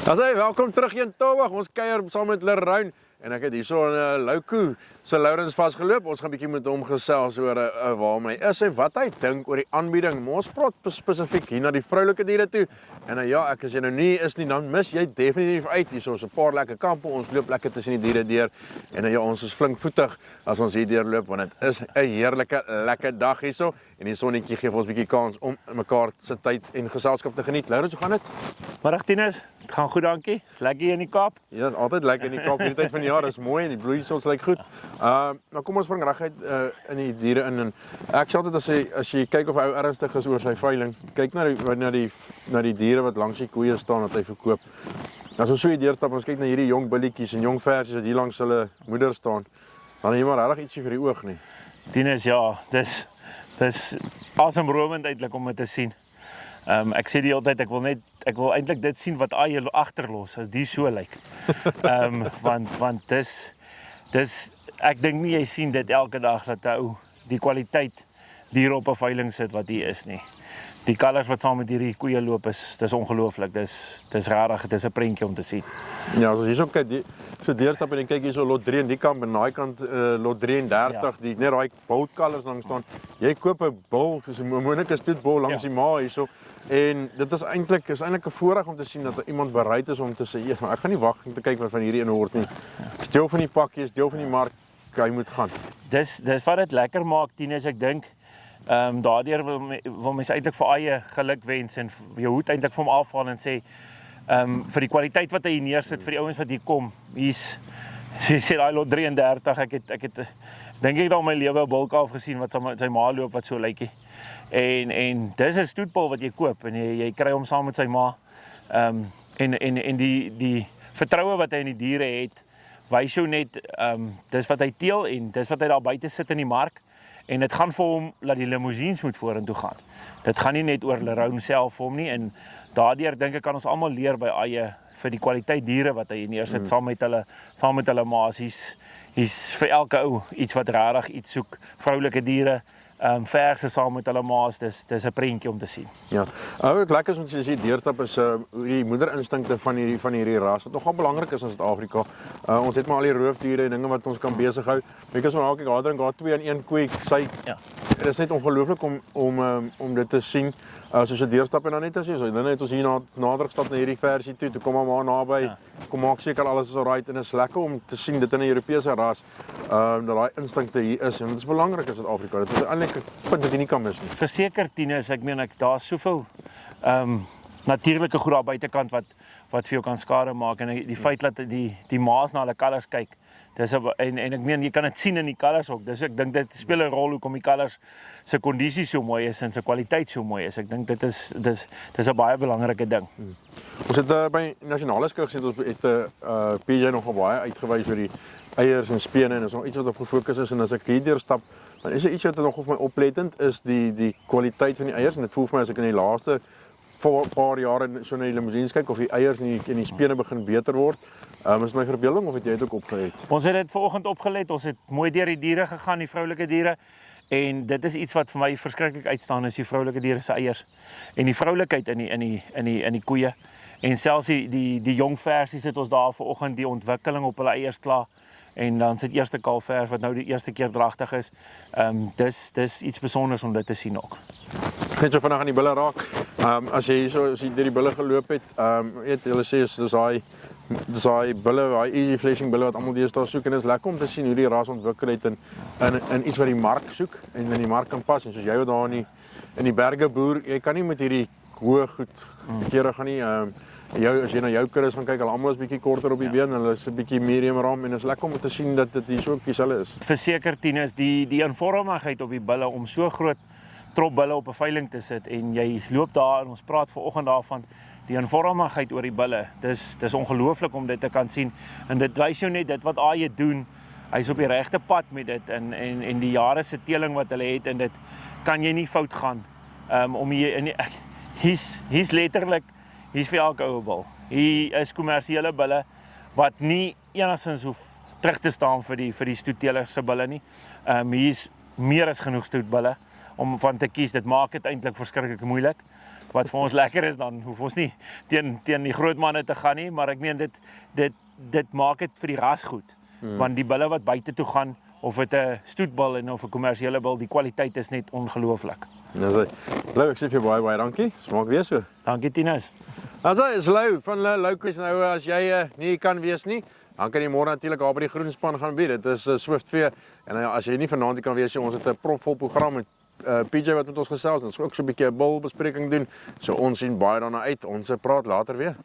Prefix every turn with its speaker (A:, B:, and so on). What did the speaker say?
A: Asai, welkom terug in Towag. Ons kuier saam met Leroen en ek het hierso 'n Loukou se Lourens vasgeloop. Ons gaan 'n bietjie met hom gesels oor waar hy is en wat hy dink oor die aanbieding. Maar ons praat spesifiek hier na die vroulike diere toe. En ja, as jy nou nie is nie, dan mis jy definitief uit. Hierso is 'n paar lekker kampe. Ons loop lekker tussen die diere deur. En ja, ons is flinkvoetig as ons hier deurloop want dit is 'n heerlike lekker dag hierso. En die sonnetjie gee vir ons 'n bietjie kans om mekaar se tyd en geselskap te geniet. Lourens, hoe gaan dit?
B: Middag Tinus, dit gaan goed dankie. Is lekker hier in die Kaap.
A: Ja, dit is altyd lekker in die Kaap. Hierdie tyd van die jaar is mooi en die bloeisels lyk goed. Nou kom ons spring reguit in die diere in en ek sê altyd as jy kyk of hy ou ernstig is oor sy veiling, kyk na die diere wat langs die koeie staan wat hy verkoop. As ons so hier deurstap, ons kyk na hierdie jong billetjies en jong versies wat hier langs hulle moeder staan, dan is jy maar regtig ietsie vir die oog nie.
B: Tinus, ja, dis asemrowend eintlik om dit te sien. Ek sê die hele tyd ek wil eintlik dit sien wat hy agterlos as die so lyk. Want dis ek dink nie jy sien dit elke dag dat ou die kwaliteit diere op 'n veiling sit wat hier is nie. Die kalvers wat saam met hierdie koeie loop dis ongelooflik. Dis regtig, dis 'n prentjie om te sien.
A: Ja, as ons hierso kyk, so deurstap en kyk hierso lot 3 aan die kant en daai kant lot 33, die net daai bultkalvers langs staan. Jy koop 'n bul, soos 'n moontlike stoetbul langs die ma hierso. En dit is eintlik 'n voorreg om te sien dat iemand bereid is om te sê, "Ja, ek gaan nie wag om te kyk wat van hierdie in word nie. Dis deel van die pakkie, is deel van die mark, jy moet gaan."
B: Dis wat dit lekker maak, Tinus, ek dink. Daardeur wil mense eintlik vir eie geluk wens en jou hoed eintlik vir hom afhaal en sê vir die kwaliteit wat hy hier neersit vir die ouens wat hier kom. Hier's sê daai lot 33, ek het dink ek al my lewe 'n bulkalf gesien wat sy ma loop wat so lykie. En dis 'n stoetbul wat jy koop en jy kry hom saam met sy ma. En die vertroue wat hy in die diere het, wys jou net dis wat hy teel en dis wat hy daar buite sit in die mark. En dit gaan vir hom dat die limousines moet vorentoe gaan. Dit gaan nie net oor Leroen self vir hom nie en daardeur dink ek kan ons almal leer by eie vir die kwaliteit diere wat hy neersit saam met hulle maas. Hier's vir elke ou iets wat regtig iets soek. Vroulike diere, verse saam met hulle maas, dis 'n prentjie om te sien.
A: Ja. Ook lekker is om te sien deurstap is die moederinstinkte van hierdie ras wat nogal belangrik is in Suid-Afrika. Ons het maar al die roofdiere en dinge wat ons kan besig hou. Ek is maar kyk, daar 2 in 1 koei. Dit is net ongelooflik om dit te sien. Soos 'n deurstap en dan net as jy so, dan het ons hier nader gestap na hierdie versie toe. Toe kom maar naby. Kom maak seker alles is alright en dit is lekker om te sien dit in 'n Europese ras. Dat daai instinkte hier is en dit is belangrik in Suid-Afrika. Dit is eintlik 'n punt wat jy nie kan mis nie.
B: Verseker Tinus, ek meen daar's soveel natuurlike goed daar buitekant wat vir jou kan skade maak en die feit dat die maas na hulle kalvers kyk. En ek meen jy kan dit sien in die kalvers ook. Ek dink dit speel 'n rol hoekom die kalvers se kondisie so mooi is en se kwaliteit so mooi is. Ek dink dit is 'n baie belangrike ding.
A: Ons het by nasionale skou gesien ons het PJ nogal baie uitgewys oor die eiers en spene en is nog iets wat op gefokus is en as ek hier deurstap, dan is iets wat nog op my oplettend is die kwaliteit van die eiers en dit voel vir my as ek in die laaste paar jare so na die limousines kyk of die eiers en die spene begin beter word. Is my verbeelding of het jy dit ook opgelet?
B: Ons het dit vanoggend opgelet. Ons het mooi deur die diere gegaan, die vroulike diere. En dit is iets wat vir my verskriklik uitstaan is die vroulike diere se eiers en die vroulikheid in die koeie. En selfs die jong versies het ons daar vanoggend die ontwikkeling op hulle eiers klaar. En dan sit eerste kalfvers wat nou die eerste keer dragtig is. Dis iets besonders om dit te sien ook.
A: Net so vinnig aan die bulle raak. As jy deur die bulle geloop het, weet hulle sê dis daai bulle, daai easy flashing bulle wat almal deesdae soek en dit is lekker om te sien hoe die ras ontwikkel het in iets wat die mark soek en in die mark kan pas en soos jy wat daar in die berge boer, jy kan nie met hierdie hoë goed kere gaan nie. As jy na jou kuddes gaan kyk, hulle almal is bietjie korter op die been, hulle is 'n bietjie medium ram en dit is lekker om te sien dat dit hier so dieselfde is.
B: Verseker Tinus, die eenvormigheid op die bulle om so groot trop bulle op 'n veiling te sit en jy loop daar en ons praat vanoggend daarvan die eenvormigheid oor die bulle. Dis ongelooflik om dit te kan sien en dit wys jou net dit wat AJ doen. Hy's op die regte pad met dit en die jare se teeling wat hulle het en dit kan jy nie fout gaan. Om hier hier's letterlik hier's vir elke ou bul. Hier is kommersiële bulle wat nie enigstens hoef terug te staan vir die stoettelers se bulle nie. Hier's meer as genoeg stoetbulle om van te kies. Dit maak dit eintlik verskriklik moeilik. wat vir ons lekker is, dan hoef ons nie teen die groot manne te gaan nie, maar ek meen dit maak dit vir die ras goed. Want die bulle wat buite toe gaan, of dit 'n stoetbul en of 'n kommersiële bul, die kwaliteit is net ongelooflik.
A: Lou, ek sê vir jou baie dankie. Smaak weer so.
B: Dankie Tinus.
A: Is Lou van Loukies nou as jy nie kan wees nie, dan kan jy môre natuurlik daar by die Groenspan gaan wees. Dit is Swiftvee en as jy nie vanaand kan wees nie, ons het 'n propvol program met PJ wat met ons gesels en ons gaan ook so 'n bietjie 'n bul bespreking doen. So ons sien baie daarna uit. Ons praat later weer.